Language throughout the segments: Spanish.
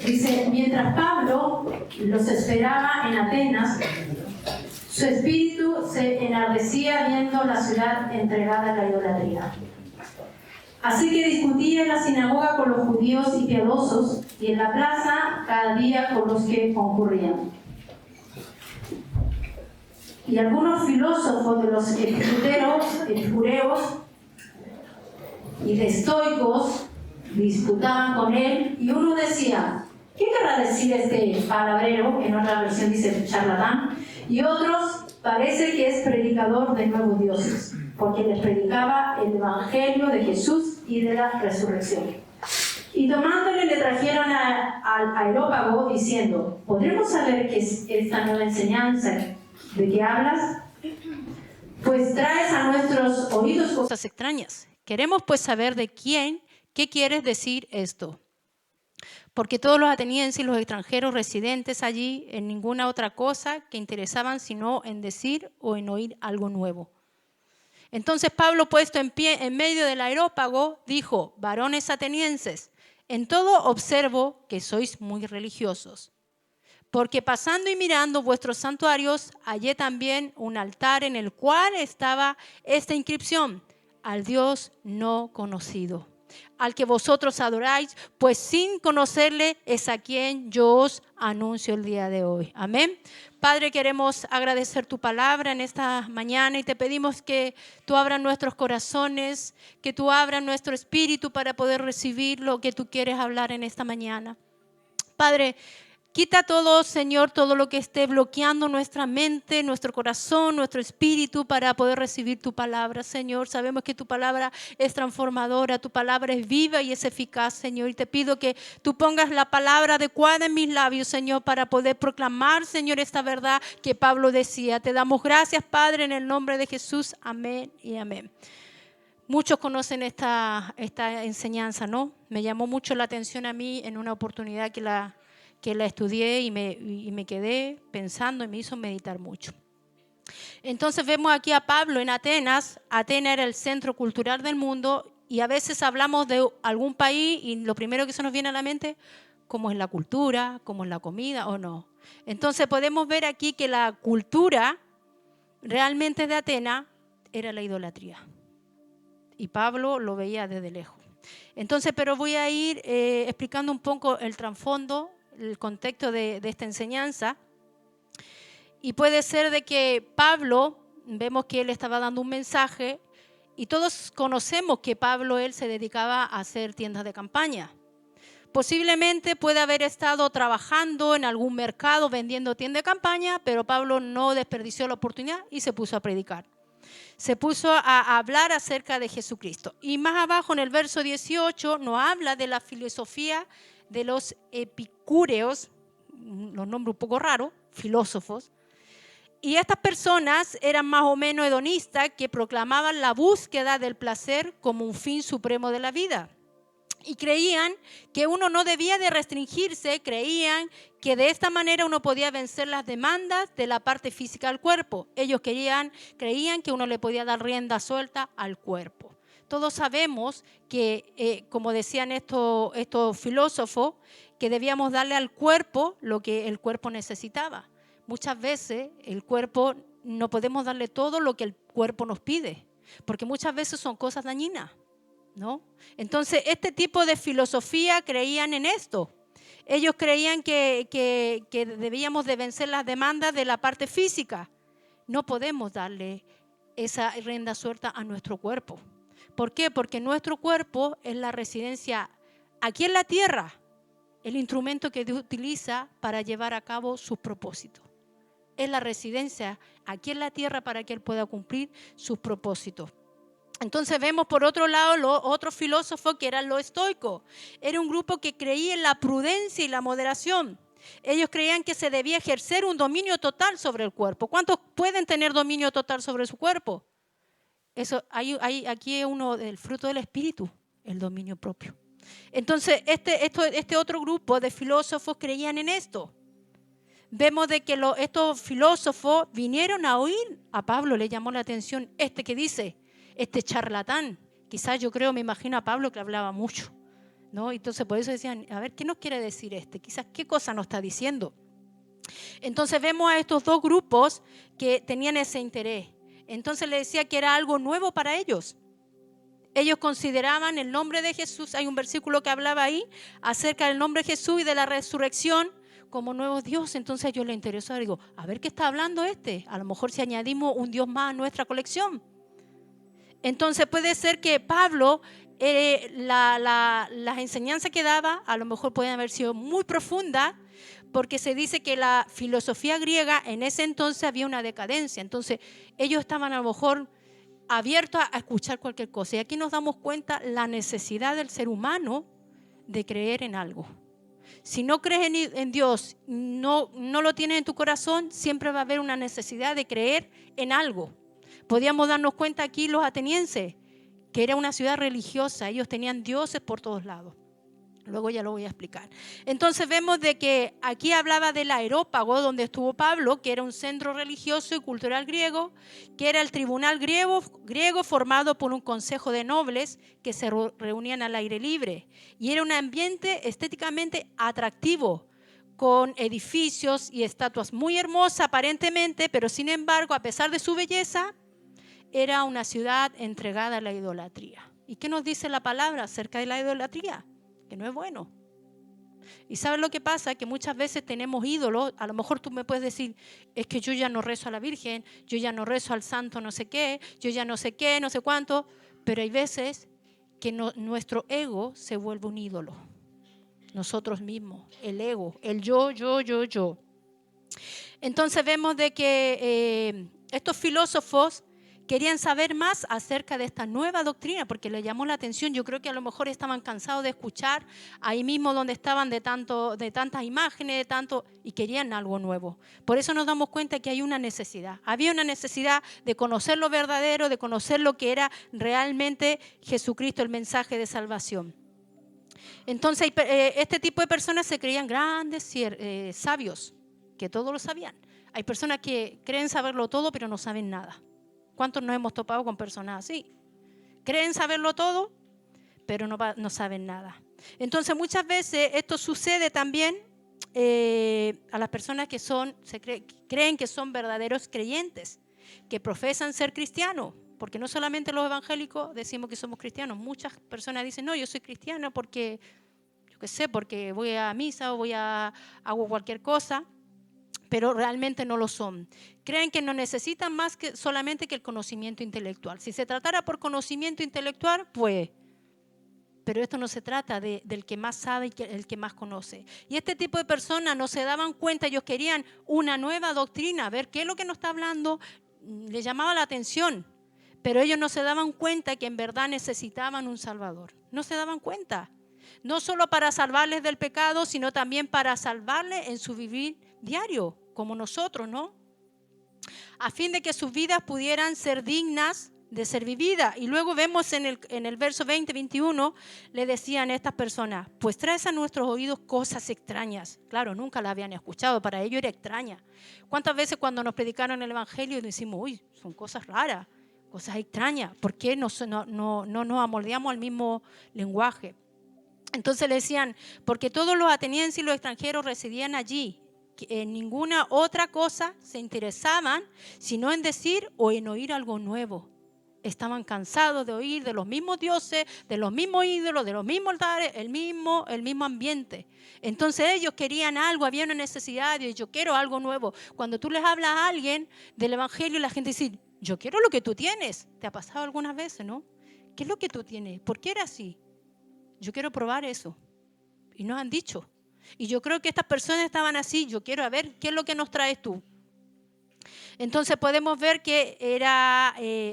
Dice, mientras Pablo los esperaba en Atenas, su espíritu se enardecía viendo la ciudad entregada a la idolatría. Así que discutía en la sinagoga con los judíos y piadosos, y en la plaza cada día con los que concurrían. Y algunos filósofos de los epicureos y de estoicos disputaban con él, y uno decía, ¿qué querrá decir este palabrero? En otra versión dice charlatán. Y otros, parece que es predicador de nuevos dioses, porque les predicaba el evangelio de Jesús y de la resurrección. Y tomándole le trajeron al Areópago diciendo, ¿podremos saber qué es esta nueva enseñanza de que hablas? Pues traes a nuestros oídos cosas extrañas. Queremos pues saber de quién, qué quieres decir esto. Porque todos los atenienses y los extranjeros residentes allí en ninguna otra cosa que interesaban sino en decir o en oír algo nuevo. Entonces Pablo, puesto en pie en medio del Areópago, dijo, varones atenienses, en todo observo que sois muy religiosos. Porque pasando y mirando vuestros santuarios, hallé también un altar en el cual estaba esta inscripción, al Dios no conocido, al que vosotros adoráis, pues sin conocerle es a quien yo os anuncio el día de hoy. Amén. Padre, queremos agradecer tu palabra en esta mañana y te pedimos que tú abras nuestros corazones, que tú abras nuestro espíritu para poder recibir lo que tú quieres hablar en esta mañana. Padre, quita todo, Señor, todo lo que esté bloqueando nuestra mente, nuestro corazón, nuestro espíritu para poder recibir tu palabra, Señor. Sabemos que tu palabra es transformadora, tu palabra es viva y es eficaz, Señor. Y te pido que tú pongas la palabra adecuada en mis labios, Señor, para poder proclamar, Señor, esta verdad que Pablo decía. Te damos gracias, Padre, en el nombre de Jesús. Amén y amén. Muchos conocen esta enseñanza, ¿no? Me llamó mucho la atención a mí en una oportunidad que la estudié y me quedé pensando y me hizo meditar mucho. Entonces vemos aquí a Pablo en Atenas. Atenas era el centro cultural del mundo y a veces hablamos de algún país y lo primero que se nos viene a la mente, cómo es la cultura, cómo es la comida o no. Entonces podemos ver aquí que la cultura realmente de Atenas era la idolatría. Y Pablo lo veía desde lejos. Entonces, pero voy a ir explicando un poco el trasfondo, el contexto de esta enseñanza. Y puede ser de que Pablo, vemos que él estaba dando un mensaje y todos conocemos que Pablo, él se dedicaba a hacer tiendas de campaña. Posiblemente puede haber estado trabajando en algún mercado vendiendo tiendas de campaña, pero Pablo no desperdició la oportunidad y se puso a predicar. Se puso a hablar acerca de Jesucristo. Y más abajo en el verso 18 nos habla de la filosofía de los epicúreos, los nombres un poco raros, filósofos. Y estas personas eran más o menos hedonistas que proclamaban la búsqueda del placer como un fin supremo de la vida. Y creían que uno no debía de restringirse, creían que de esta manera uno podía vencer las demandas de la parte física del cuerpo. Ellos creían que uno le podía dar rienda suelta al cuerpo. Todos sabemos que, como decían estos filósofos, que debíamos darle al cuerpo lo que el cuerpo necesitaba. Muchas veces el cuerpo no podemos darle todo lo que el cuerpo nos pide, porque muchas veces son cosas dañinas, ¿no? Entonces, este tipo de filosofía creían en esto. Ellos creían que debíamos de vencer las demandas de la parte física. No podemos darle esa rienda suelta a nuestro cuerpo. ¿Por qué? Porque nuestro cuerpo es la residencia aquí en la tierra, el instrumento que Dios utiliza para llevar a cabo sus propósitos. Es la residencia aquí en la tierra para que Él pueda cumplir sus propósitos. Entonces vemos por otro lado los otros filósofos que eran los estoicos. Era un grupo que creía en la prudencia y la moderación. Ellos creían que se debía ejercer un dominio total sobre el cuerpo. ¿Cuántos pueden tener dominio total sobre su cuerpo? Aquí es uno del fruto del espíritu, el dominio propio. Entonces este otro grupo de filósofos creían en esto. Vemos de que estos filósofos vinieron a oír. A Pablo le llamó la atención que dice, este charlatán. Quizás me imagino a Pablo que hablaba mucho. ¿no? Entonces por eso decían, a ver, ¿qué nos quiere decir este? Quizás, ¿qué cosa nos está diciendo? Entonces vemos a estos dos grupos que tenían ese interés. Entonces le decía que era algo nuevo para ellos. Ellos consideraban el nombre de Jesús, hay un versículo que hablaba ahí acerca del nombre de Jesús y de la resurrección como nuevo Dios. Entonces a ellos les interesó, digo, a ver qué está hablando este. A lo mejor si añadimos un Dios más a nuestra colección. Entonces puede ser que Pablo, las enseñanzas que daba a lo mejor pueden haber sido muy profundas, porque se dice que la filosofía griega en ese entonces había una decadencia. Entonces ellos estaban a lo mejor abiertos a escuchar cualquier cosa. Y aquí nos damos cuenta la necesidad del ser humano de creer en algo. Si no crees en Dios, no lo tienes en tu corazón, siempre va a haber una necesidad de creer en algo. Podíamos darnos cuenta aquí los atenienses, que era una ciudad religiosa, ellos tenían dioses por todos lados. Luego ya lo voy a explicar. Entonces vemos de que aquí hablaba del Areópago, donde estuvo Pablo, que era un centro religioso y cultural griego, que era el tribunal griego formado por un consejo de nobles que se reunían al aire libre. Y era un ambiente estéticamente atractivo, con edificios y estatuas muy hermosas aparentemente, pero sin embargo, a pesar de su belleza, era una ciudad entregada a la idolatría. ¿Y qué nos dice la palabra acerca de la idolatría? Que no es bueno. ¿Y sabes lo que pasa? Que muchas veces tenemos ídolos. A lo mejor tú me puedes decir, es que yo ya no rezo a la Virgen, yo ya no rezo al santo no sé qué, yo ya no sé qué, no sé cuánto. Pero hay veces que nuestro ego se vuelve un ídolo. Nosotros mismos, el ego, el yo. Entonces vemos de que estos filósofos querían saber más acerca de esta nueva doctrina porque les llamó la atención. Yo creo que a lo mejor estaban cansados de escuchar ahí mismo donde estaban de tantas imágenes, y querían algo nuevo. Por eso nos damos cuenta que hay una necesidad. Había una necesidad de conocer lo verdadero, de conocer lo que era realmente Jesucristo, el mensaje de salvación. Entonces este tipo de personas se creían grandes sabios, que todo lo sabían. Hay personas que creen saberlo todo pero no saben nada. ¿Cuántos nos hemos topado con personas así? Creen saberlo todo, pero no saben nada. Entonces muchas veces esto sucede también a las personas que creen que son verdaderos creyentes, que profesan ser cristianos, porque no solamente los evangélicos decimos que somos cristianos. Muchas personas dicen, no, yo soy cristiana porque, yo qué sé, porque voy a misa o hago cualquier cosa, pero realmente no lo son. Creen que no necesitan más que solamente que el conocimiento intelectual. Si se tratara por conocimiento intelectual, pues, pero esto no se trata del que más sabe y el que más conoce. Y este tipo de personas no se daban cuenta, ellos querían una nueva doctrina, a ver qué es lo que nos está hablando, les llamaba la atención, pero ellos no se daban cuenta que en verdad necesitaban un Salvador. No se daban cuenta. No solo para salvarles del pecado, sino también para salvarles en su vivir diario, como nosotros, ¿no? A fin de que sus vidas pudieran ser dignas de ser vividas. Y luego vemos en el verso 20-21, le decían a estas personas, pues traes a nuestros oídos cosas extrañas. Claro, nunca la habían escuchado, para ellos era extraña. ¿Cuántas veces cuando nos predicaron el Evangelio decimos, uy, son cosas raras, cosas extrañas? ¿Por qué no nos amoldeamos al mismo lenguaje? Entonces le decían, porque todos los atenienses y los extranjeros residían allí, que en ninguna otra cosa se interesaban, sino en decir o en oír algo nuevo. Estaban cansados de oír de los mismos dioses, de los mismos ídolos, de los mismos altares, el mismo ambiente. Entonces ellos querían algo, había una necesidad de yo quiero algo nuevo. Cuando tú les hablas a alguien del Evangelio, la gente dice, yo quiero lo que tú tienes. ¿Te ha pasado algunas veces, no? ¿Qué es lo que tú tienes? ¿Por qué era así? Yo quiero probar eso. Y nos han dicho. Y yo creo que estas personas estaban así. Yo quiero ver qué es lo que nos traes tú. Entonces podemos ver que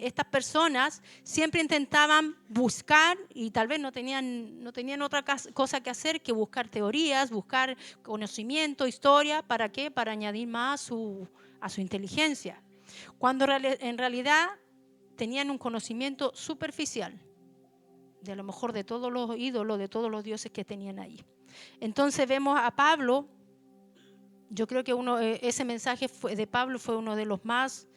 estas personas siempre intentaban buscar y tal vez no tenían otra cosa que hacer que buscar teorías, buscar conocimiento, historia. ¿Para qué? Para añadir más a su inteligencia. Cuando en realidad tenían un conocimiento superficial de a lo mejor de todos los ídolos, de todos los dioses que tenían ahí. Entonces vemos a Pablo, yo creo que ese mensaje de Pablo fue uno de los más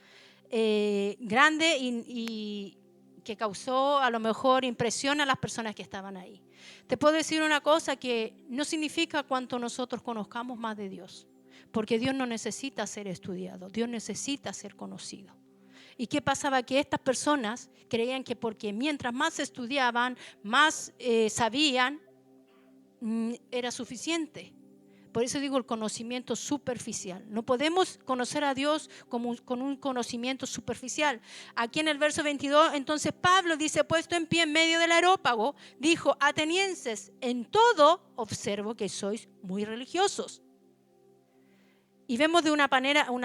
grandes y que causó a lo mejor impresión a las personas que estaban ahí. Te puedo decir una cosa, que no significa cuánto nosotros conozcamos más de Dios, porque Dios no necesita ser estudiado, Dios necesita ser conocido. ¿Y qué pasaba? Que estas personas creían que porque mientras más estudiaban, más sabían, era suficiente. Por eso digo el conocimiento superficial. No podemos conocer a Dios con un conocimiento superficial. Aquí en el verso 22, entonces Pablo dice, puesto en pie en medio del areópago, dijo, atenienses, en todo observo que sois muy religiosos. Y vemos de una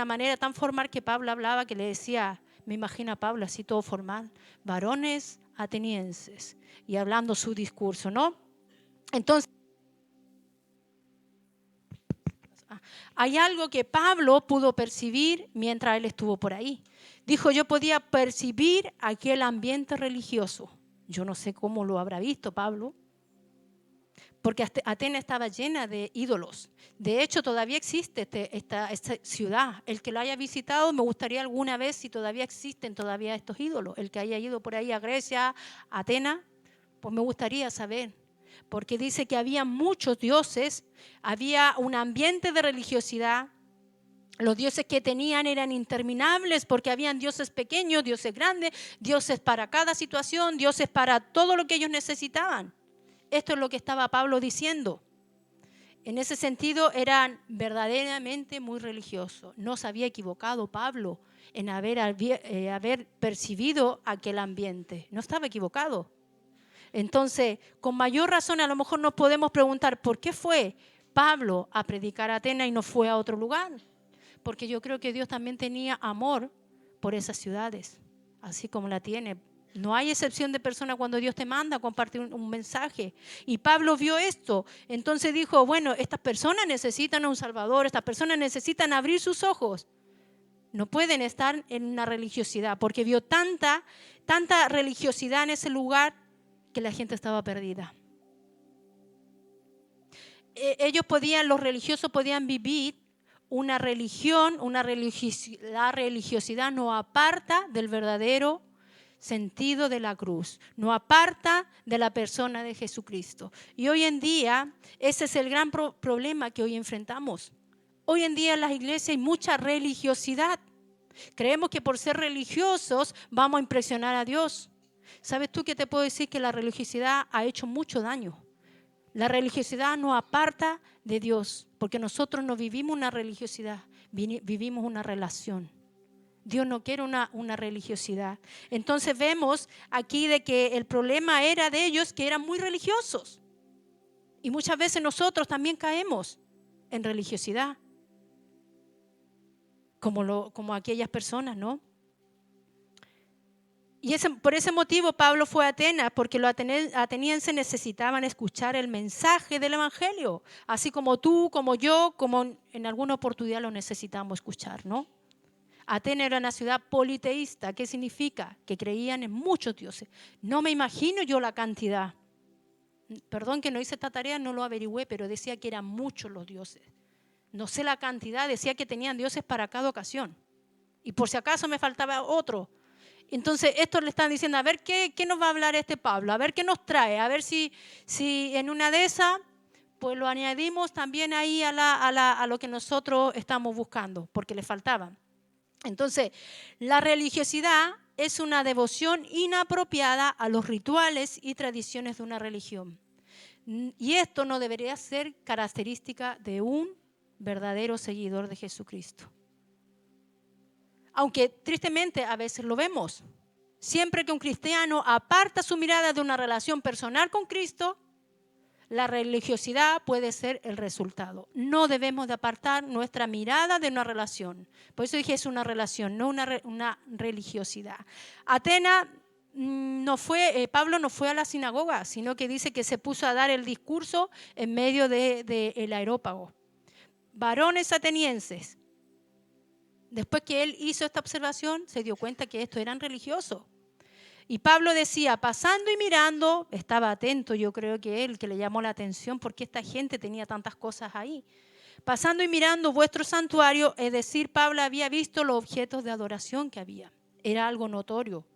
manera tan formal que Pablo hablaba, que le decía, me imagino a Pablo así todo formal, varones atenienses, y hablando su discurso, ¿no? Entonces, hay algo que Pablo pudo percibir mientras él estuvo por ahí. Dijo, yo podía percibir aquel ambiente religioso. Yo no sé cómo lo habrá visto Pablo, porque Atenas estaba llena de ídolos. De hecho, todavía existe esta ciudad. El que lo haya visitado, me gustaría alguna vez, si todavía existen todavía estos ídolos. El que haya ido por ahí a Grecia, a Atenas, pues me gustaría saber. Porque dice que había muchos dioses, había un ambiente de religiosidad. Los dioses que tenían eran interminables porque habían dioses pequeños, dioses grandes, dioses para cada situación, dioses para todo lo que ellos necesitaban. Esto es lo que estaba Pablo diciendo. En ese sentido eran verdaderamente muy religiosos. No se había equivocado Pablo en haber percibido aquel ambiente. No estaba equivocado. Entonces, con mayor razón a lo mejor nos podemos preguntar ¿por qué fue Pablo a predicar a Atenas y no fue a otro lugar? Porque yo creo que Dios también tenía amor por esas ciudades, así como la tiene. No hay excepción de persona cuando Dios te manda a compartir un mensaje. Y Pablo vio esto, entonces dijo, bueno, estas personas necesitan a un Salvador, estas personas necesitan abrir sus ojos. No pueden estar en una religiosidad, porque vio tanta religiosidad en ese lugar que la gente estaba perdida. Los religiosos podían vivir una religión, la religiosidad no aparta del verdadero sentido de la cruz, no aparta de la persona de Jesucristo. Y hoy en día, ese es el gran problema que hoy enfrentamos. Hoy en día en las iglesias hay mucha religiosidad. Creemos que por ser religiosos vamos a impresionar a Dios. ¿Sabes tú que te puedo decir que la religiosidad ha hecho mucho daño? La religiosidad nos aparta de Dios, porque nosotros no vivimos una religiosidad, vivimos una relación. Dios no quiere una religiosidad. Entonces vemos aquí de que el problema era de ellos, que eran muy religiosos. Y muchas veces nosotros también caemos en religiosidad, como aquellas personas, ¿no? Y por ese motivo Pablo fue a Atenas, porque los atenienses necesitaban escuchar el mensaje del Evangelio, así como tú, como yo, como en alguna oportunidad lo necesitamos escuchar, ¿no? Atenas era una ciudad politeísta. ¿Qué significa? Que creían en muchos dioses. No me imagino yo la cantidad. Perdón que no hice esta tarea, no lo averigüé, pero decía que eran muchos los dioses. No sé la cantidad, decía que tenían dioses para cada ocasión. Y por si acaso me faltaba otro. Entonces, esto le están diciendo, a ver qué nos va a hablar este Pablo, a ver qué nos trae, a ver si en una de esas, pues lo añadimos también ahí a lo que nosotros estamos buscando, porque le faltaban. Entonces, la religiosidad es una devoción inapropiada a los rituales y tradiciones de una religión. Y esto no debería ser característica de un verdadero seguidor de Jesucristo. Aunque tristemente a veces lo vemos. Siempre que un cristiano aparta su mirada de una relación personal con Cristo, la religiosidad puede ser el resultado. No debemos de apartar nuestra mirada de una relación. Por eso dije es una relación, no una religiosidad. Pablo no fue a la sinagoga, sino que dice que se puso a dar el discurso en medio del areópago. Varones atenienses. Después que él hizo esta observación, se dio cuenta que estos eran religiosos. Y Pablo decía, pasando y mirando, estaba atento, yo creo que él, que le llamó la atención porque esta gente tenía tantas cosas ahí. Pasando y mirando vuestro santuario, es decir, Pablo había visto los objetos de adoración que había. Era algo notorio.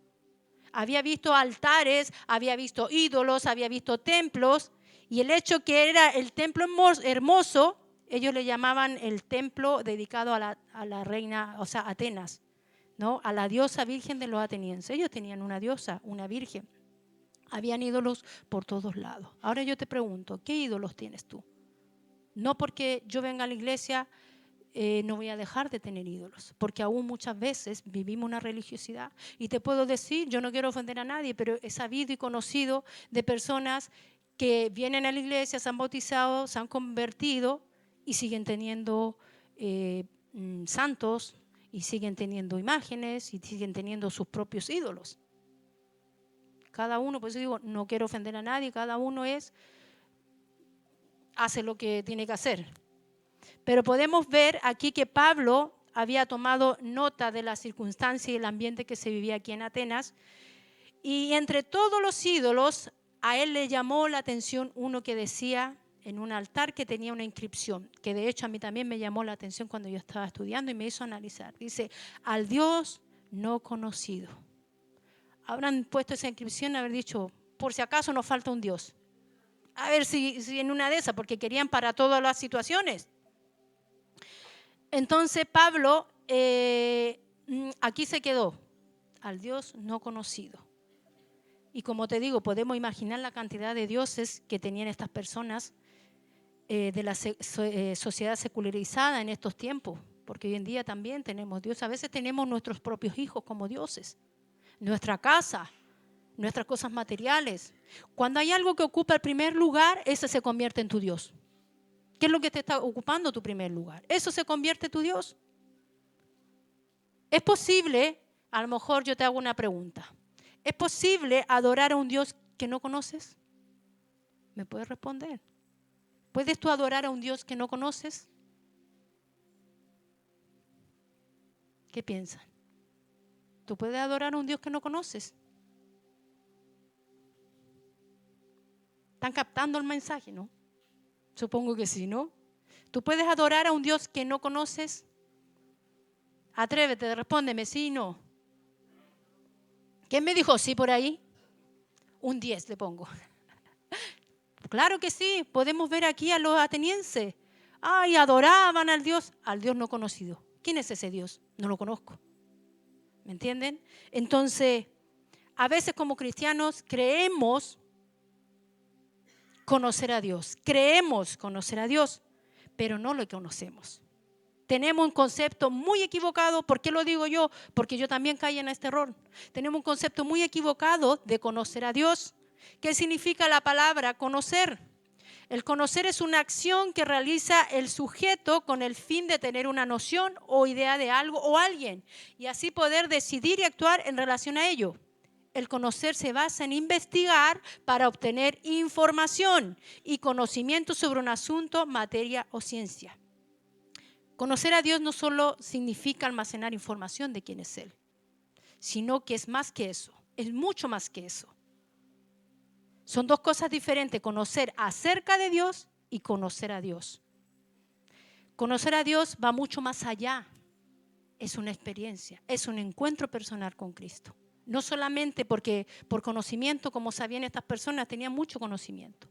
Había visto altares, había visto ídolos, había visto templos, y el hecho que era el templo hermoso, ellos le llamaban el templo dedicado a la reina, o sea, Atenas, ¿no? A la diosa virgen de los atenienses. Ellos tenían una diosa, una virgen. Habían ídolos por todos lados. Ahora yo te pregunto, ¿qué ídolos tienes tú? No porque yo venga a la iglesia no voy a dejar de tener ídolos, porque aún muchas veces vivimos una religiosidad. Y te puedo decir, yo no quiero ofender a nadie, pero he sabido y conocido de personas que vienen a la iglesia, se han bautizado, se han convertido y siguen teniendo santos, y siguen teniendo imágenes, y siguen teniendo sus propios ídolos. Cada uno, por eso digo, no quiero ofender a nadie, cada uno hace lo que tiene que hacer. Pero podemos ver aquí que Pablo había tomado nota de la circunstancia y el ambiente que se vivía aquí en Atenas. Y entre todos los ídolos, a él le llamó la atención uno que decía en un altar que tenía una inscripción, que de hecho a mí también me llamó la atención cuando yo estaba estudiando y me hizo analizar. Dice, al Dios no conocido. Habrán puesto esa inscripción, haber dicho, por si acaso nos falta un Dios. A ver si en una de esas, porque querían para todas las situaciones. Entonces Pablo aquí se quedó, al Dios no conocido. Y como te digo, podemos imaginar la cantidad de dioses que tenían estas personas de la sociedad secularizada en estos tiempos, porque hoy en día también tenemos dioses. A veces tenemos nuestros propios hijos como dioses, nuestra casa, nuestras cosas materiales. Cuando hay algo que ocupa el primer lugar, ese se convierte en tu Dios. ¿Qué es lo que te está ocupando tu primer lugar? Eso se convierte en tu Dios. ¿Es posible, a lo mejor yo te hago una pregunta, ¿es posible adorar a un Dios que no conoces? ¿Me puedes responder? ¿Puedes tú adorar a un Dios que no conoces? ¿Qué piensan? ¿Tú puedes adorar a un Dios que no conoces? ¿Están captando el mensaje, no? Supongo que sí, ¿no? ¿Tú puedes adorar a un Dios que no conoces? Atrévete, respóndeme, sí, no. ¿Quién me dijo sí por ahí? Un 10 le pongo. Claro que sí, podemos ver aquí a los atenienses. Ay, adoraban al Dios no conocido. ¿Quién es ese Dios? No lo conozco. ¿Me entienden? Entonces, a veces como cristianos creemos conocer a Dios. Creemos conocer a Dios, pero no lo conocemos. Tenemos un concepto muy equivocado. ¿Por qué lo digo yo? Porque yo también caí en este error. Tenemos un concepto muy equivocado de conocer a Dios. ¿Qué significa la palabra conocer? El conocer es una acción que realiza el sujeto con el fin de tener una noción o idea de algo o alguien y así poder decidir y actuar en relación a ello. El conocer se basa en investigar para obtener información y conocimiento sobre un asunto, materia o ciencia. Conocer a Dios no solo significa almacenar información de quién es Él, sino que es más que eso, es mucho más que eso. Son dos cosas diferentes, conocer acerca de Dios y conocer a Dios. Conocer a Dios va mucho más allá, es una experiencia, es un encuentro personal con Cristo. No solamente porque por conocimiento, como sabían estas personas, tenían mucho conocimiento.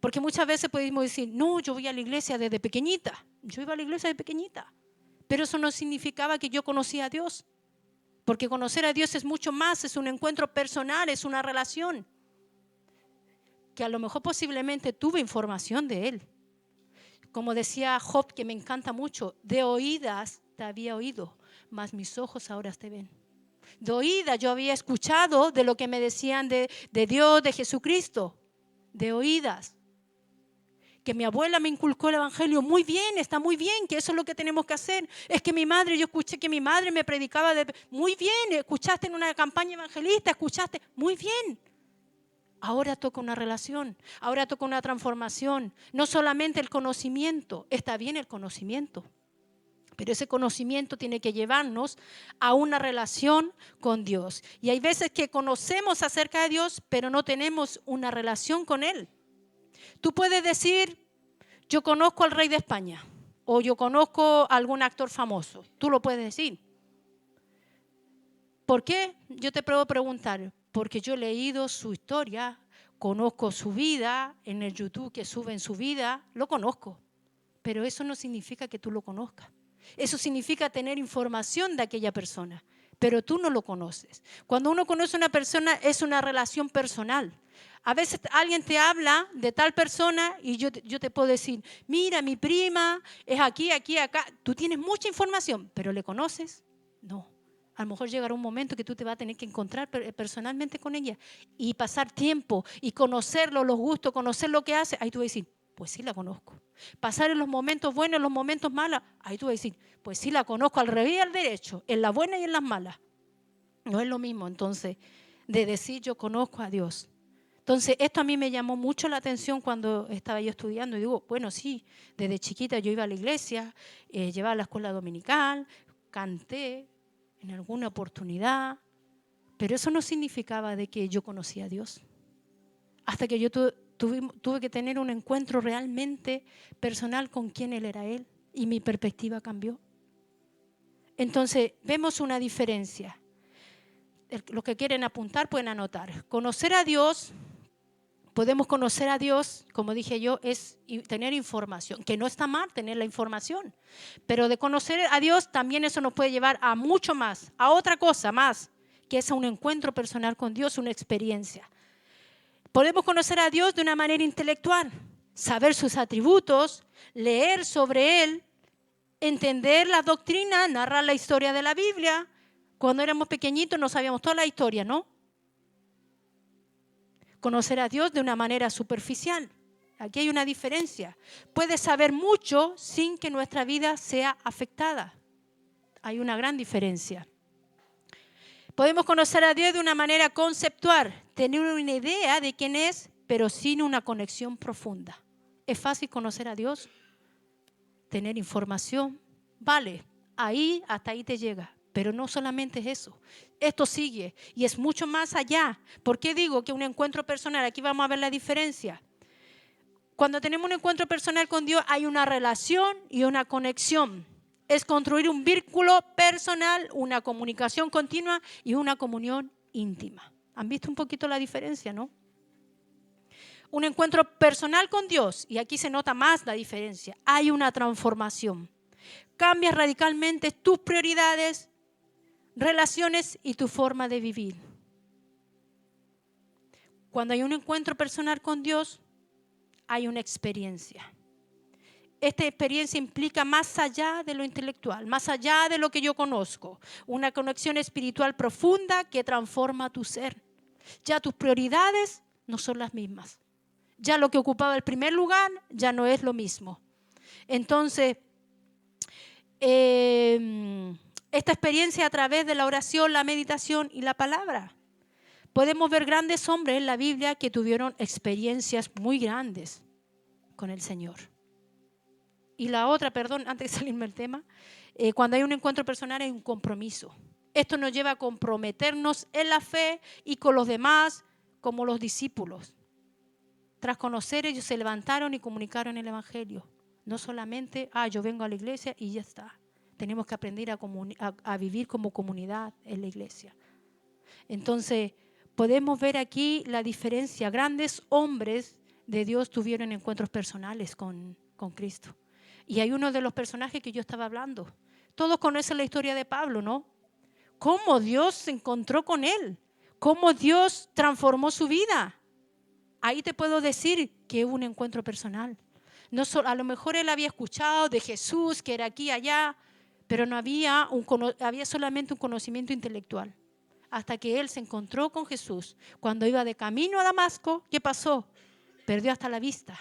Porque muchas veces podemos decir, no, yo voy a la iglesia desde pequeñita. Yo iba a la iglesia desde pequeñita. Pero eso no significaba que yo conocía a Dios. Porque conocer a Dios es mucho más, es un encuentro personal, es una relación. Que a lo mejor posiblemente tuve información de Él. Como decía Job, que me encanta mucho, de oídas te había oído, mas mis ojos ahora te ven. De oídas yo había escuchado de lo que me decían de Dios, de Jesucristo. De oídas. Que mi abuela me inculcó el evangelio. Muy bien, está muy bien, que eso es lo que tenemos que hacer. Es que yo escuché que mi madre me predicaba. Muy bien, escuchaste en una campaña evangelista, escuchaste. Muy bien. Ahora toca una relación, ahora toca una transformación. No solamente el conocimiento, está bien el conocimiento. Pero ese conocimiento tiene que llevarnos a una relación con Dios. Y hay veces que conocemos acerca de Dios, pero no tenemos una relación con Él. Tú puedes decir, yo conozco al rey de España, o yo conozco a algún actor famoso. Tú lo puedes decir. ¿Por qué? Yo te puedo preguntar, porque yo he leído su historia, conozco su vida, en el YouTube que suben su vida, lo conozco. Pero eso no significa que tú lo conozcas. Eso significa tener información de aquella persona, pero tú no lo conoces. Cuando uno conoce a una persona es una relación personal. A veces alguien te habla de tal persona y yo te puedo decir, mira, mi prima es aquí, aquí, acá. Tú tienes mucha información, pero ¿le conoces? No. A lo mejor llegará un momento que tú te vas a tener que encontrar personalmente con ella y pasar tiempo y conocerlo, los gustos, conocer lo que hace. Ahí tú vas a decir, pues sí la conozco. Pasar en los momentos buenos, en los momentos malos. Ahí tú vas a decir, pues sí la conozco al revés y al derecho, en las buenas y en las malas. No es lo mismo entonces de decir yo conozco a Dios. Entonces esto a mí me llamó mucho la atención cuando estaba yo estudiando. Y digo, bueno, sí, desde chiquita yo iba a la iglesia, llevaba a la escuela dominical, canté en alguna oportunidad, pero eso no significaba de que yo conocía a Dios. Hasta que yo tuve que tener un encuentro realmente personal con quién Él era Él y mi perspectiva cambió. Entonces vemos una diferencia. Los que quieren apuntar pueden anotar. Conocer a Dios, podemos conocer a Dios, como dije yo, es tener información, que no está mal tener la información, pero de conocer a Dios también eso nos puede llevar a mucho más, a otra cosa más, que es a un encuentro personal con Dios, una experiencia. Podemos conocer a Dios de una manera intelectual, saber sus atributos, leer sobre Él, entender la doctrina, narrar la historia de la Biblia. Cuando éramos pequeñitos no sabíamos toda la historia, ¿no? Conocer a Dios de una manera superficial. Aquí hay una diferencia. Puedes saber mucho sin que nuestra vida sea afectada. Hay una gran diferencia. Podemos conocer a Dios de una manera conceptual, tener una idea de quién es, pero sin una conexión profunda. ¿Es fácil conocer a Dios? Tener información, vale, hasta ahí te llega. Pero no solamente es eso. Esto sigue y es mucho más allá. ¿Por qué digo que un encuentro personal? Aquí vamos a ver la diferencia. Cuando tenemos un encuentro personal con Dios hay una relación y una conexión. Es construir un vínculo personal, una comunicación continua y una comunión íntima. ¿Han visto un poquito la diferencia, no? Un encuentro personal con Dios, y aquí se nota más la diferencia, hay una transformación. Cambias radicalmente tus prioridades, relaciones y tu forma de vivir. Cuando hay un encuentro personal con Dios, hay una experiencia. Esta experiencia implica más allá de lo intelectual, más allá de lo que yo conozco, una conexión espiritual profunda que transforma tu ser. Ya tus prioridades no son las mismas. Ya lo que ocupaba el primer lugar ya no es lo mismo. Entonces, esta experiencia a través de la oración, la meditación y la palabra. Podemos ver grandes hombres en la Biblia que tuvieron experiencias muy grandes con el Señor. Y la otra, perdón, antes de salirme del tema, cuando hay un encuentro personal hay un compromiso. Esto nos lleva a comprometernos en la fe y con los demás como los discípulos. Tras conocer, ellos se levantaron y comunicaron el Evangelio. No solamente, yo vengo a la iglesia y ya está. Tenemos que aprender a vivir como comunidad en la iglesia. Entonces, podemos ver aquí la diferencia. Grandes hombres de Dios tuvieron encuentros personales con Cristo. Y hay uno de los personajes que yo estaba hablando. Todos conocen la historia de Pablo, ¿no? Cómo Dios se encontró con él. Cómo Dios transformó su vida. Ahí te puedo decir que hubo un encuentro personal. No a lo mejor él había escuchado de Jesús, que era aquí y allá, pero no había solamente un conocimiento intelectual. Hasta que él se encontró con Jesús. Cuando iba de camino a Damasco, ¿qué pasó? Perdió hasta la vista.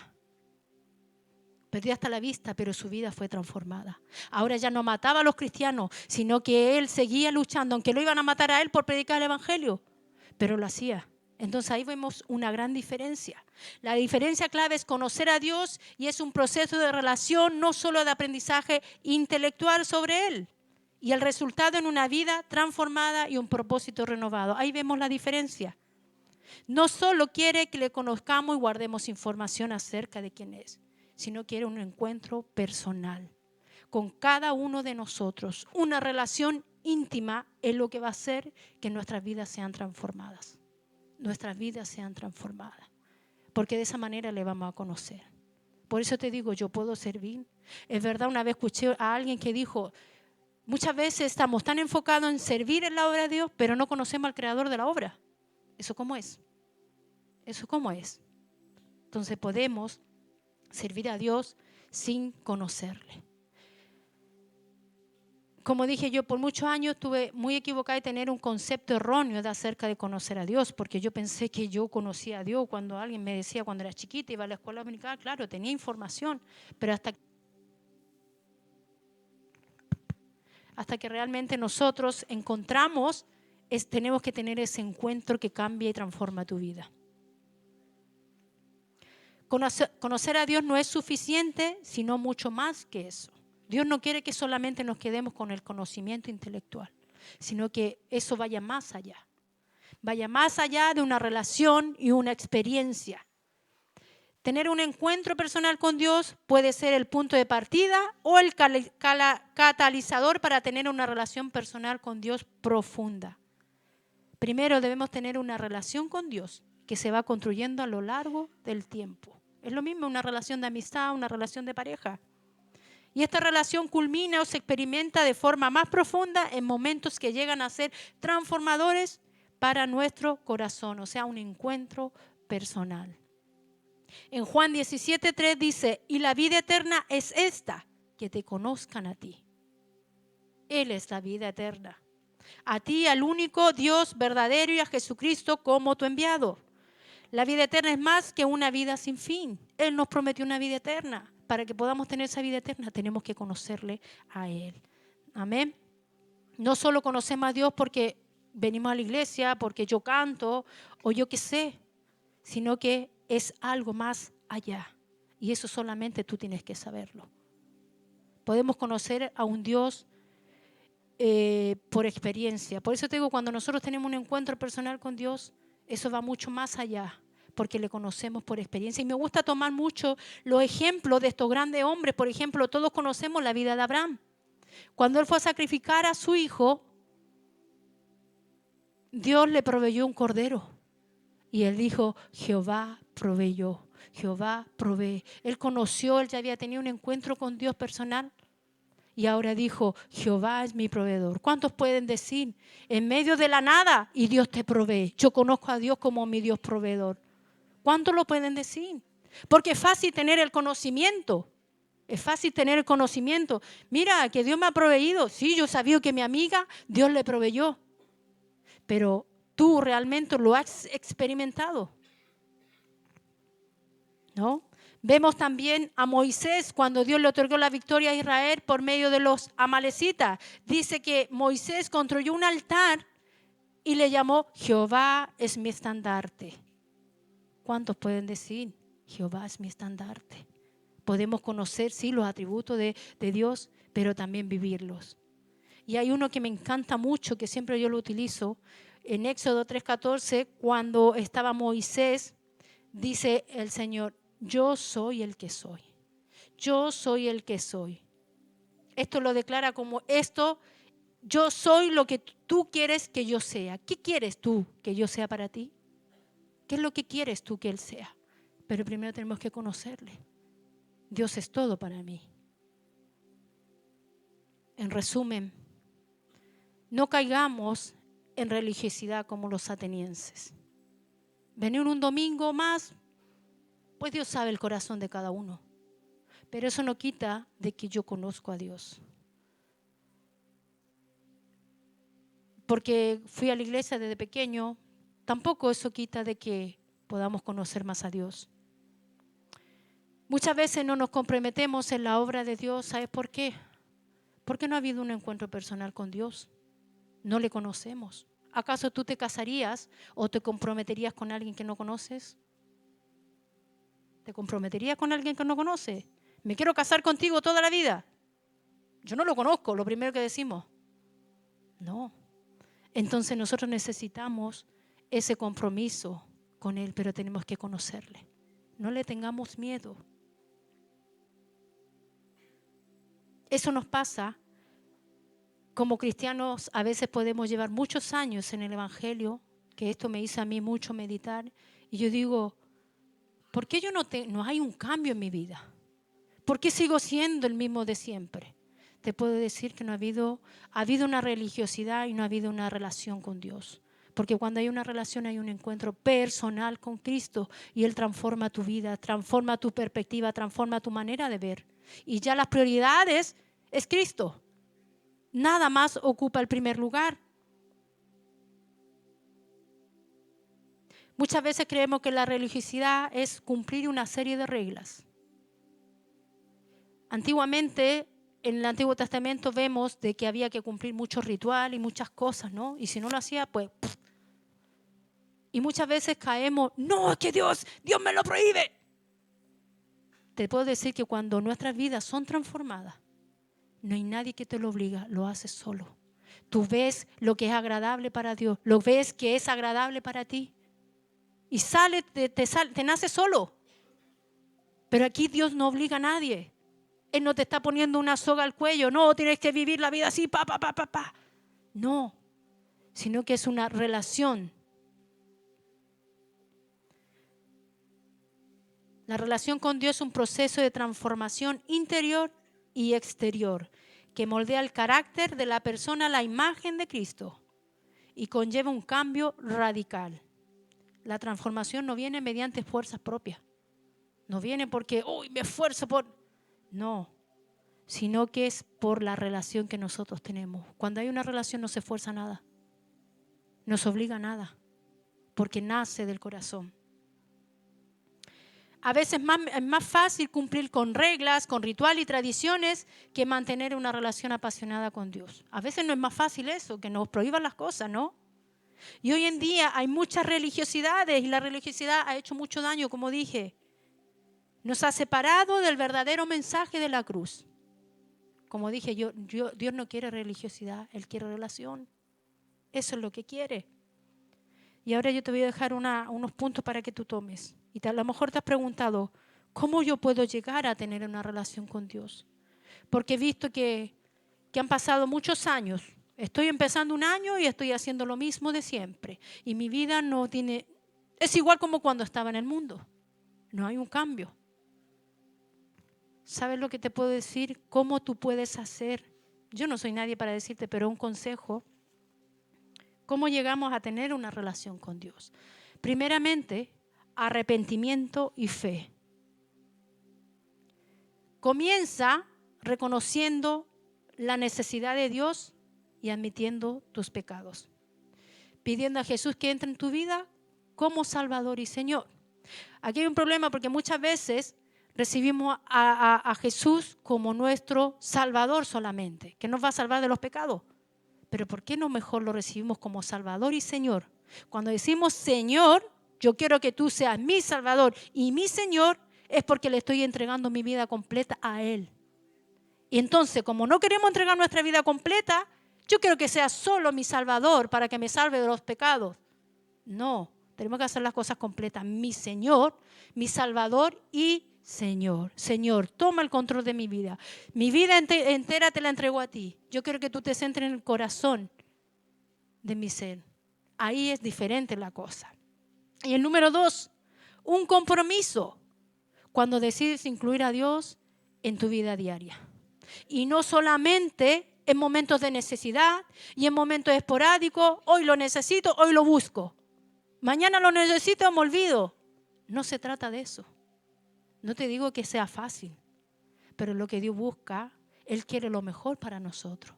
Perdió hasta la vista, pero su vida fue transformada. Ahora ya no mataba a los cristianos, sino que él seguía luchando, aunque lo iban a matar a él por predicar el Evangelio, pero lo hacía. Entonces ahí vemos una gran diferencia. La diferencia clave es conocer a Dios y es un proceso de relación, no solo de aprendizaje intelectual sobre Él. Y el resultado en una vida transformada y un propósito renovado. Ahí vemos la diferencia. No solo quiere que le conozcamos y guardemos información acerca de quién es, sino quiere un encuentro personal con cada uno de nosotros. Una relación íntima es lo que va a hacer que nuestras vidas sean transformadas. nuestras vidas sean transformadas. Porque de esa manera le vamos a conocer. Por eso te digo, yo puedo servir. Es verdad, una vez escuché a alguien que dijo, muchas veces estamos tan enfocados en servir en la obra de Dios, pero no conocemos al creador de la obra. ¿Eso cómo es? ¿Eso cómo es? Entonces podemos servir a Dios sin conocerle. Como dije yo, por muchos años estuve muy equivocada de tener un concepto erróneo acerca de conocer a Dios, porque yo pensé que yo conocía a Dios. Cuando alguien me decía, cuando era chiquita, iba a la escuela dominical, claro, tenía información, pero hasta que realmente nosotros encontramos, tenemos que tener ese encuentro que cambia y transforma tu vida. Conocer a Dios no es suficiente, sino mucho más que eso. Dios no quiere que solamente nos quedemos con el conocimiento intelectual, sino que eso vaya más allá. Vaya más allá de una relación y una experiencia. Tener un encuentro personal con Dios puede ser el punto de partida o el catalizador para tener una relación personal con Dios profunda. Primero debemos tener una relación con Dios que se va construyendo a lo largo del tiempo. Es lo mismo una relación de amistad, una relación de pareja. Y esta relación culmina o se experimenta de forma más profunda en momentos que llegan a ser transformadores para nuestro corazón, o sea, un encuentro personal. En Juan 17:3 dice, y la vida eterna es esta, que te conozcan a ti. Él es la vida eterna. A ti, al único Dios verdadero, y a Jesucristo como tu enviado. La vida eterna es más que una vida sin fin. Él nos prometió una vida eterna. Para que podamos tener esa vida eterna tenemos que conocerle a Él. Amén. No solo conocemos a Dios porque venimos a la iglesia, porque yo canto o yo qué sé, sino que es algo más allá. Y eso solamente tú tienes que saberlo. Podemos conocer a un Dios por experiencia. Por eso te digo, cuando nosotros tenemos un encuentro personal con Dios, eso va mucho más allá, porque le conocemos por experiencia. Y me gusta tomar mucho los ejemplos de estos grandes hombres. Por ejemplo, todos conocemos la vida de Abraham. Cuando él fue a sacrificar a su hijo, Dios le proveyó un cordero. Y él dijo, Jehová proveyó, Jehová provee. Él conoció, él ya había tenido un encuentro con Dios personal. Y ahora dijo, Jehová es mi proveedor. ¿Cuántos pueden decir en medio de la nada y Dios te provee? Yo conozco a Dios como mi Dios proveedor. ¿Cuántos lo pueden decir? Porque es fácil tener el conocimiento. Es fácil tener el conocimiento. Mira, que Dios me ha proveído. Sí, yo sabía que mi amiga, Dios le proveyó. Pero tú realmente lo has experimentado, ¿no? Vemos también a Moisés cuando Dios le otorgó la victoria a Israel por medio de los amalecitas. Dice que Moisés construyó un altar y le llamó Jehová es mi estandarte. ¿Cuántos pueden decir Jehová es mi estandarte? Podemos conocer, sí, los atributos de Dios, pero también vivirlos. Y hay uno que me encanta mucho, que siempre yo lo utilizo. En Éxodo 3:14, cuando estaba Moisés, dice el Señor, yo soy el que soy. Yo soy el que soy. Esto lo declara como esto, yo soy lo que tú quieres que yo sea. ¿Qué quieres tú que yo sea para ti? ¿Qué es lo que quieres tú que Él sea? Pero primero tenemos que conocerle. Dios es todo para mí. En resumen, no caigamos en religiosidad como los atenienses. Venir un domingo más, pues Dios sabe el corazón de cada uno. Pero eso no quita de que yo conozco a Dios. Porque fui a la iglesia desde pequeño, tampoco eso quita de que podamos conocer más a Dios. Muchas veces no nos comprometemos en la obra de Dios. ¿Sabes por qué? Porque no ha habido un encuentro personal con Dios. No le conocemos. ¿Acaso tú te casarías o te comprometerías con alguien que no conoces? ¿Te comprometerías con alguien que no conoce? Me quiero casar contigo toda la vida. Yo no lo conozco, lo primero que decimos. No. Entonces nosotros necesitamos ese compromiso con Él, pero tenemos que conocerle. No le tengamos miedo. Eso nos pasa. Como cristianos a veces podemos llevar muchos años en el Evangelio, que esto me hizo a mí mucho meditar. Y yo digo, ¿por qué no hay un cambio en mi vida? ¿Por qué sigo siendo el mismo de siempre? Te puedo decir que ha habido una religiosidad y no ha habido una relación con Dios. Porque cuando hay una relación hay un encuentro personal con Cristo y Él transforma tu vida, transforma tu perspectiva, transforma tu manera de ver. Y ya las prioridades es Cristo. Nada más ocupa el primer lugar. Muchas veces creemos que la religiosidad es cumplir una serie de reglas. Antiguamente, en el Antiguo Testamento vemos de que había que cumplir muchos rituales y muchas cosas, ¿no? Y si no lo hacía, pues... Y muchas veces caemos, no, es que Dios me lo prohíbe. Te puedo decir que cuando nuestras vidas son transformadas, no hay nadie que te lo obliga, lo haces solo. Tú ves lo que es agradable para Dios, lo ves que es agradable para ti. Y te nace solo. Pero aquí Dios no obliga a nadie. Él no te está poniendo una soga al cuello. No, tienes que vivir la vida así, No, sino que es una relación. La relación con Dios es un proceso de transformación interior y exterior que moldea el carácter de la persona a la imagen de Cristo y conlleva un cambio radical. La transformación no viene mediante fuerzas propias. No viene porque, me esfuerzo por... No, sino que es por la relación que nosotros tenemos. Cuando hay una relación no se esfuerza nada. No se obliga a nada, porque nace del corazón. A veces es más fácil cumplir con reglas, con rituales y tradiciones que mantener una relación apasionada con Dios. A veces no es más fácil eso, que nos prohíban las cosas, ¿no? Y hoy en día hay muchas religiosidades y la religiosidad ha hecho mucho daño, como dije. Nos ha separado del verdadero mensaje de la cruz. Como dije, Dios no quiere religiosidad, Él quiere relación. Eso es lo que quiere. Y ahora yo te voy a dejar unos puntos para que tú tomes. Y a lo mejor te has preguntado, ¿cómo yo puedo llegar a tener una relación con Dios? Porque he visto que han pasado muchos años. Estoy empezando un año y estoy haciendo lo mismo de siempre. Y mi vida es igual como cuando estaba en el mundo. No hay un cambio. ¿Sabes lo que te puedo decir? ¿Cómo tú puedes hacer? Yo no soy nadie para decirte, pero un consejo. ¿Cómo llegamos a tener una relación con Dios? Primeramente, arrepentimiento y fe. Comienza reconociendo la necesidad de Dios y admitiendo tus pecados. Pidiendo a Jesús que entre en tu vida como Salvador y Señor. Aquí hay un problema porque muchas veces recibimos a Jesús como nuestro Salvador solamente, que nos va a salvar de los pecados. Pero ¿por qué no mejor lo recibimos como Salvador y Señor? Cuando decimos Señor, yo quiero que tú seas mi Salvador y mi Señor, es porque le estoy entregando mi vida completa a Él. Y entonces, como no queremos entregar nuestra vida completa, yo quiero que sea solo mi Salvador para que me salve de los pecados. No, tenemos que hacer las cosas completas. Mi Señor, mi Salvador y Señor. Señor, toma el control de mi vida. Mi vida entera te la entrego a ti. Yo quiero que tú te centres en el corazón de mi ser. Ahí es diferente la cosa. Y el número 2, un compromiso. Cuando decides incluir a Dios en tu vida diaria. Y no solamente en momentos de necesidad y en momentos esporádicos. Hoy lo necesito, hoy lo busco. Mañana lo necesito, me olvido. No se trata de eso. No te digo que sea fácil, pero lo que Dios busca, Él quiere lo mejor para nosotros.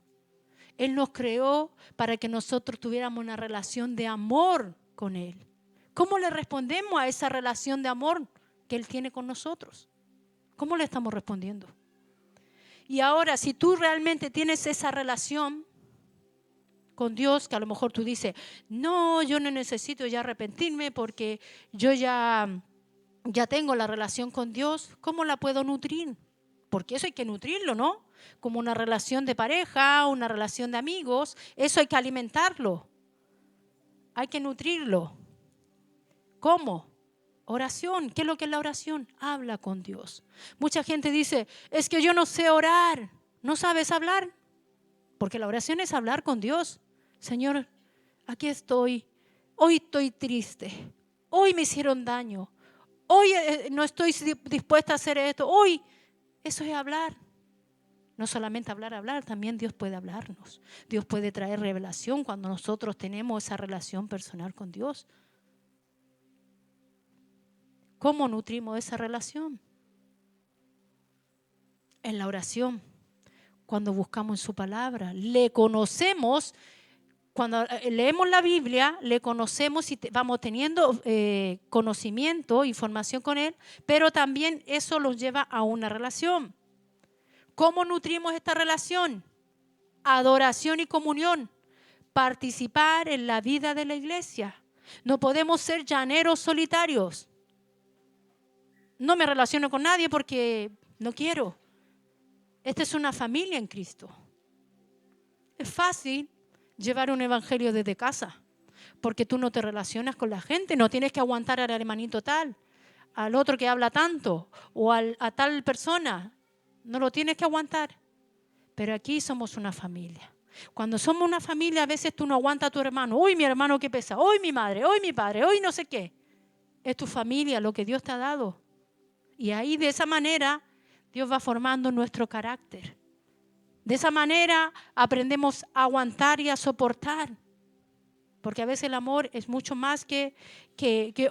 Él nos creó para que nosotros tuviéramos una relación de amor con Él. ¿Cómo le respondemos a esa relación de amor que Él tiene con nosotros? ¿Cómo le estamos respondiendo? Y ahora, si tú realmente tienes esa relación con Dios, que a lo mejor tú dices, no, yo no necesito ya arrepentirme porque yo ya tengo la relación con Dios, ¿cómo la puedo nutrir? Porque eso hay que nutrirlo, ¿no? Como una relación de pareja, una relación de amigos, eso hay que alimentarlo. Hay que nutrirlo. ¿Cómo? Oración. ¿Qué es lo que es la oración? Habla con Dios. Mucha gente dice, es que yo no sé orar. ¿No sabes hablar? Porque la oración es hablar con Dios. Señor, aquí estoy. hoy estoy triste, hoy me hicieron daño, hoy no estoy dispuesta a hacer esto, hoy. Eso es hablar. No solamente hablar, también Dios puede hablarnos. Dios puede traer revelación cuando nosotros tenemos esa relación personal con Dios. ¿Cómo nutrimos esa relación? En la oración, cuando buscamos en su palabra, le conocemos. Cuando leemos la Biblia, le conocemos y vamos teniendo conocimiento, información con Él, pero también eso nos lleva a una relación. ¿Cómo nutrimos esta relación? Adoración y comunión. Participar en la vida de la iglesia. No podemos ser llaneros solitarios. No me relaciono con nadie porque no quiero. Esta es una familia en Cristo. Es fácil llevar un evangelio desde casa, porque tú no te relacionas con la gente, no tienes que aguantar al hermanito tal, al otro que habla tanto, o a tal persona, no lo tienes que aguantar. Pero aquí somos una familia. Cuando somos una familia, a veces tú no aguantas a tu hermano. Hoy mi hermano que pesa, hoy mi madre, hoy mi padre, hoy no sé qué. Es tu familia, lo que Dios te ha dado. Y ahí de esa manera Dios va formando nuestro carácter. De esa manera aprendemos a aguantar y a soportar. Porque a veces el amor es mucho más que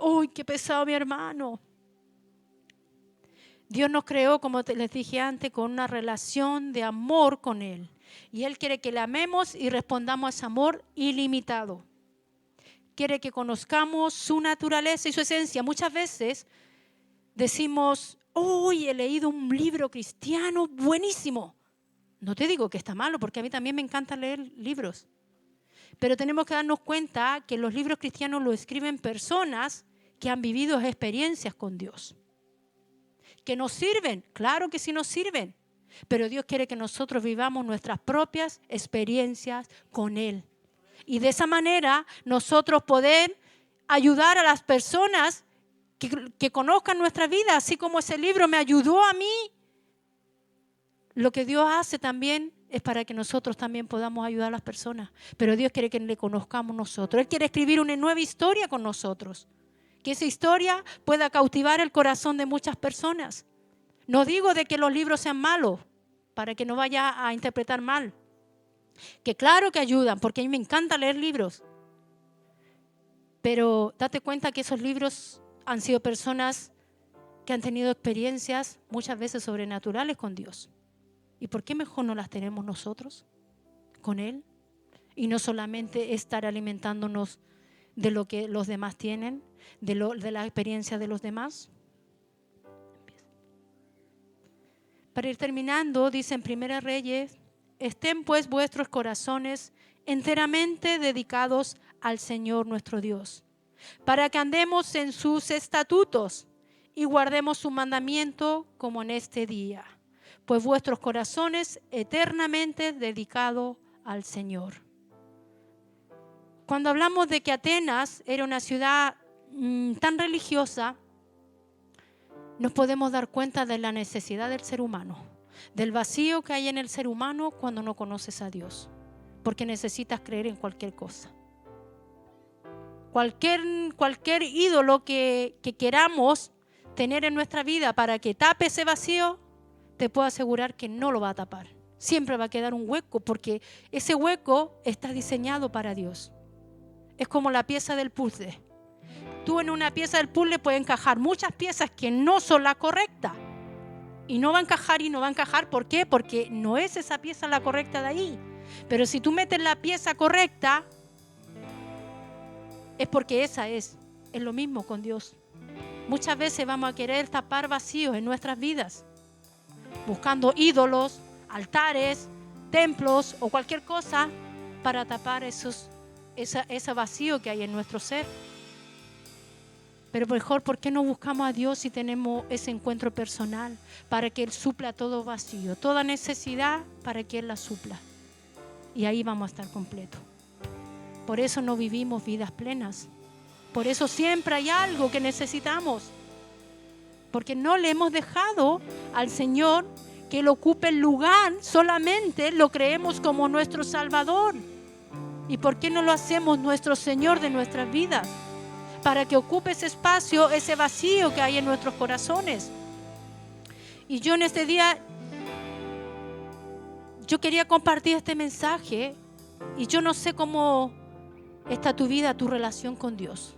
¡uy, qué pesado mi hermano! Dios nos creó, como les dije antes, con una relación de amor con Él. Y Él quiere que le amemos y respondamos a ese amor ilimitado. Quiere que conozcamos su naturaleza y su esencia. Muchas veces decimos, ¡uy, he leído un libro cristiano buenísimo! No te digo que está malo, porque a mí también me encanta leer libros. Pero tenemos que darnos cuenta que los libros cristianos los escriben personas que han vivido experiencias con Dios. ¿Que nos sirven? Claro que sí nos sirven. Pero Dios quiere que nosotros vivamos nuestras propias experiencias con Él. Y de esa manera nosotros poder ayudar a las personas que conozcan nuestra vida, así como ese libro me ayudó a mí. Lo que Dios hace también es para que nosotros también podamos ayudar a las personas. Pero Dios quiere que le conozcamos nosotros. Él quiere escribir una nueva historia con nosotros. Que esa historia pueda cautivar el corazón de muchas personas. No digo de que los libros sean malos, para que no vaya a interpretar mal. Que claro que ayudan, porque a mí me encanta leer libros. Pero date cuenta que esos libros han sido personas que han tenido experiencias muchas veces sobrenaturales con Dios. ¿Y por qué mejor no las tenemos nosotros con Él? Y no solamente estar alimentándonos de lo que los demás tienen, de la experiencia de los demás. Para ir terminando, dice en 1 Reyes, estén pues vuestros corazones enteramente dedicados al Señor nuestro Dios, para que andemos en sus estatutos y guardemos su mandamiento como en este día. Pues vuestros corazones eternamente dedicados al Señor. Cuando hablamos de que Atenas era una ciudad tan religiosa, nos podemos dar cuenta de la necesidad del ser humano, del vacío que hay en el ser humano cuando no conoces a Dios, porque necesitas creer en cualquier cosa. Cualquier ídolo que queramos tener en nuestra vida para que tape ese vacío, te puedo asegurar que no lo va a tapar. Siempre va a quedar un hueco, porque ese hueco está diseñado para Dios. Es como la pieza del puzzle. Tú en una pieza del puzzle puedes encajar muchas piezas que no son la correcta. Y no va a encajar, ¿por qué? Porque no es esa pieza la correcta de ahí. Pero si tú metes la pieza correcta, es porque esa es. Es lo mismo con Dios. Muchas veces vamos a querer tapar vacíos en nuestras vidas, buscando ídolos, altares, templos o cualquier cosa para tapar ese vacío que hay en nuestro ser. Pero mejor, ¿por qué no buscamos a Dios si tenemos ese encuentro personal para que Él supla todo vacío, toda necesidad para que Él la supla? Y ahí vamos a estar completos. Por eso no vivimos vidas plenas. Por eso siempre hay algo que necesitamos. Porque no le hemos dejado al Señor que Él ocupe el lugar, solamente lo creemos como nuestro Salvador. ¿Y por qué no lo hacemos nuestro Señor de nuestras vidas? Para que ocupe ese espacio, ese vacío que hay en nuestros corazones. Y yo en este día, yo quería compartir este mensaje y yo no sé cómo está tu vida, tu relación con Dios.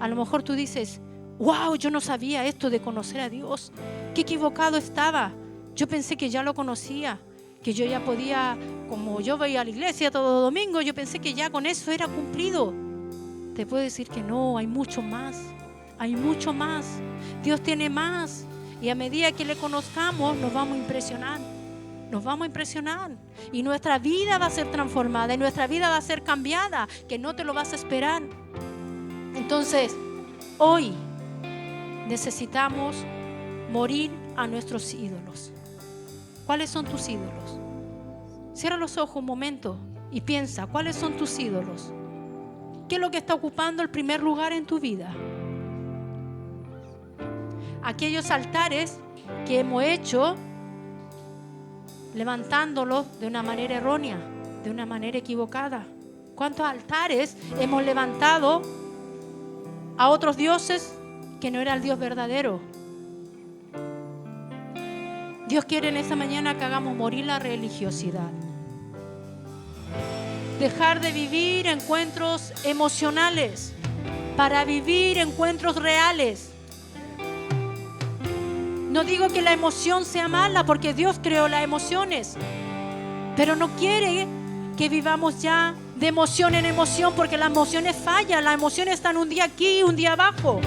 A lo mejor tú dices, wow, yo no sabía esto de conocer a Dios. Qué equivocado estaba. Yo pensé que ya lo conocía, que yo ya podía, como yo veía a la iglesia todo domingo, yo pensé que ya con eso era cumplido. Te puedo decir que no, hay mucho más. Hay mucho más. Dios tiene más. Y a medida que le conozcamos, nos vamos a impresionar. Nos vamos a impresionar. Y nuestra vida va a ser transformada. Y nuestra vida va a ser cambiada. Que no te lo vas a esperar. Entonces, hoy necesitamos morir a nuestros ídolos. ¿Cuáles son tus ídolos? Cierra los ojos un momento y piensa, ¿cuáles son tus ídolos? ¿Qué es lo que está ocupando el primer lugar en tu vida? Aquellos altares que hemos hecho levantándolos de una manera errónea, de una manera equivocada. ¿Cuántos altares hemos levantado a otros dioses que no era el Dios verdadero? Dios quiere en esta mañana que hagamos morir la religiosidad. Dejar de vivir encuentros emocionales para vivir encuentros reales. No digo que la emoción sea mala porque Dios creó las emociones, pero no quiere que vivamos ya de emoción en emoción porque las emociones fallan, las emociones están un día aquí, un día abajo.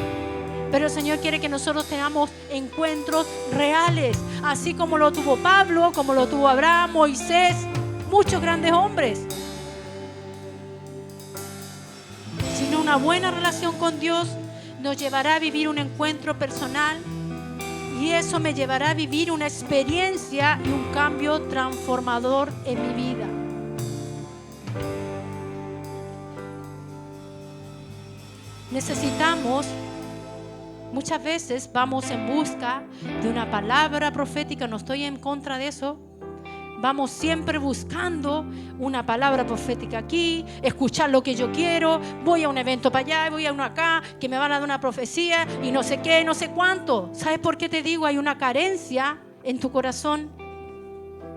Pero el Señor quiere que nosotros tengamos encuentros reales, así como lo tuvo Pablo, como lo tuvo Abraham, Moisés, muchos grandes hombres. Sino una buena relación con Dios nos llevará a vivir un encuentro personal y eso me llevará a vivir una experiencia y un cambio transformador en mi vida. Necesitamos, muchas veces vamos en busca de una palabra profética, no estoy en contra de eso. Vamos siempre buscando una palabra profética aquí, escuchar lo que yo quiero, voy a un evento para allá, voy a uno acá, que me van a dar una profecía y no sé qué, no sé cuánto. ¿Sabes por qué te digo? Hay una carencia en tu corazón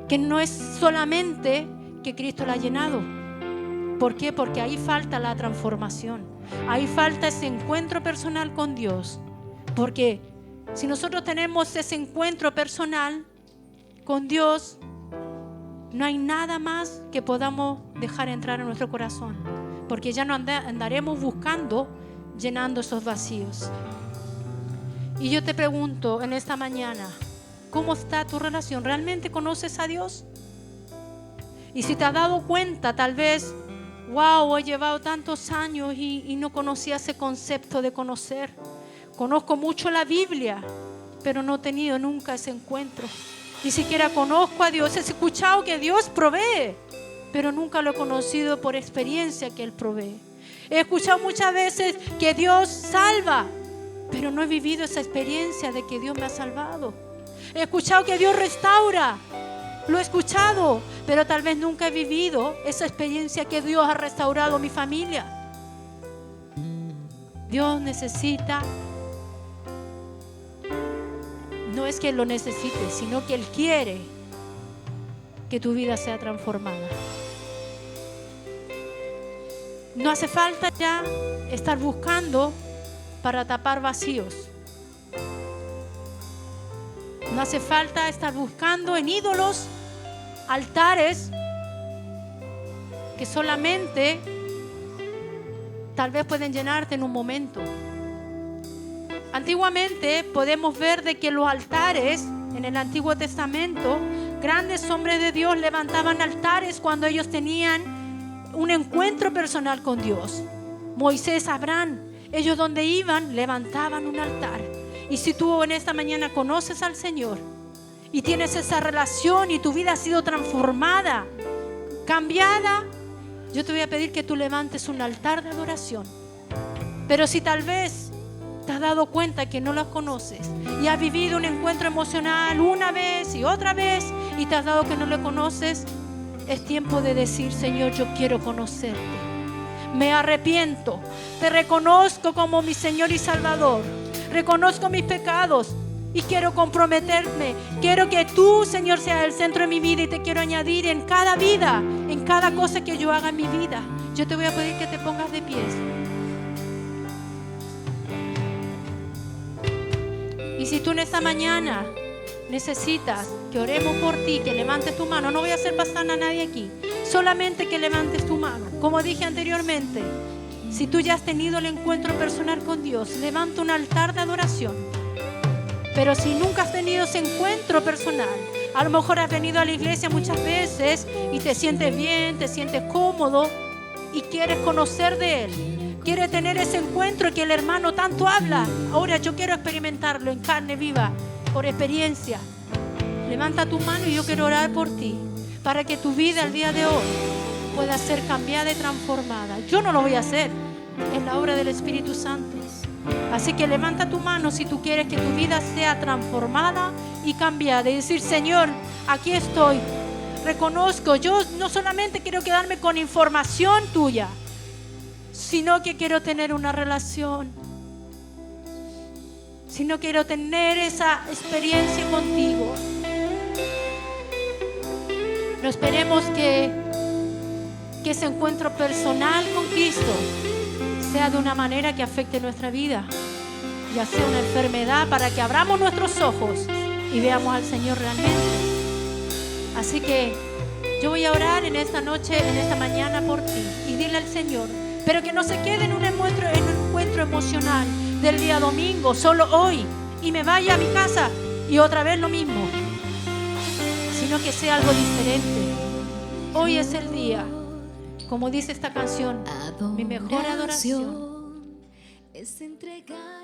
que no es solamente que Cristo la ha llenado. ¿Por qué? Porque ahí falta la transformación, ahí falta ese encuentro personal con Dios. Porque si nosotros tenemos ese encuentro personal con Dios, no hay nada más que podamos dejar entrar en nuestro corazón, porque ya no andaremos buscando, llenando esos vacíos. Y yo te pregunto en esta mañana, ¿cómo está tu relación? ¿Realmente conoces a Dios? Y si te has dado cuenta, tal vez, wow, he llevado tantos años y no conocía ese concepto de conocer. Conozco mucho la Biblia, pero no he tenido nunca ese encuentro. Ni siquiera conozco a Dios. He escuchado que Dios provee, pero nunca lo he conocido por experiencia que Él provee. He escuchado muchas veces que Dios salva, pero no he vivido esa experiencia de que Dios me ha salvado. He escuchado que Dios restaura. Lo he escuchado, pero tal vez nunca he vivido esa experiencia que Dios ha restaurado mi familia. Dios necesita. No es que Él lo necesite, sino que Él quiere que tu vida sea transformada. No hace falta ya estar buscando para tapar vacíos. No hace falta estar buscando en ídolos, altares que solamente tal vez pueden llenarte en un momento. Antiguamente podemos ver de que los altares en el Antiguo Testamento, grandes hombres de Dios levantaban altares cuando ellos tenían un encuentro personal con Dios. Moisés, Abraham, ellos donde iban levantaban un altar. Y si tú en esta mañana conoces al Señor y tienes esa relación y tu vida ha sido transformada, cambiada, yo te voy a pedir que tú levantes un altar de adoración. Pero si tal vez te has dado cuenta que no los conoces y has vivido un encuentro emocional una vez y otra vez y te has dado que no lo conoces, Es tiempo de decir, Señor, yo quiero conocerte. Me arrepiento. Te reconozco como mi Señor y Salvador. Reconozco mis pecados y quiero comprometerme. Quiero que tú, Señor, seas el centro de mi vida y te quiero añadir en cada vida, en cada cosa que yo haga en mi vida. Yo te voy a pedir que te pongas de pies. Y si tú en esta mañana necesitas que oremos por ti, que levantes tu mano, no voy a hacer pasar a nadie aquí, solamente que levantes tu mano. Como dije anteriormente, si tú ya has tenido el encuentro personal con Dios, levanta un altar de adoración. Pero si nunca has tenido ese encuentro personal, a lo mejor has venido a la iglesia muchas veces y te sientes bien, te sientes cómodo y quieres conocer de Él. Quiere tener ese encuentro que el hermano tanto habla. Ahora yo quiero experimentarlo en carne viva, por experiencia. Levanta tu mano y yo quiero orar por ti, para que tu vida el día de hoy pueda ser cambiada y transformada. Yo no lo voy a hacer, es la obra del Espíritu Santo. Así que levanta tu mano si tú quieres que tu vida sea transformada y cambiada. Y decir, Señor, aquí estoy. Reconozco, yo no solamente quiero quedarme con información tuya, sino que quiero tener una relación, sino quiero tener esa experiencia contigo. No esperemos que ese encuentro personal con Cristo sea de una manera que afecte nuestra vida, ya sea una enfermedad, para que abramos nuestros ojos y veamos al Señor realmente. Así que yo voy a orar en esta noche, en esta mañana por ti, y dile al Señor, pero que no se quede en un encuentro emocional del día domingo, solo hoy, y me vaya a mi casa y otra vez lo mismo, sino que sea algo diferente. Hoy es el día, como dice esta canción, mi mejor adoración es entregar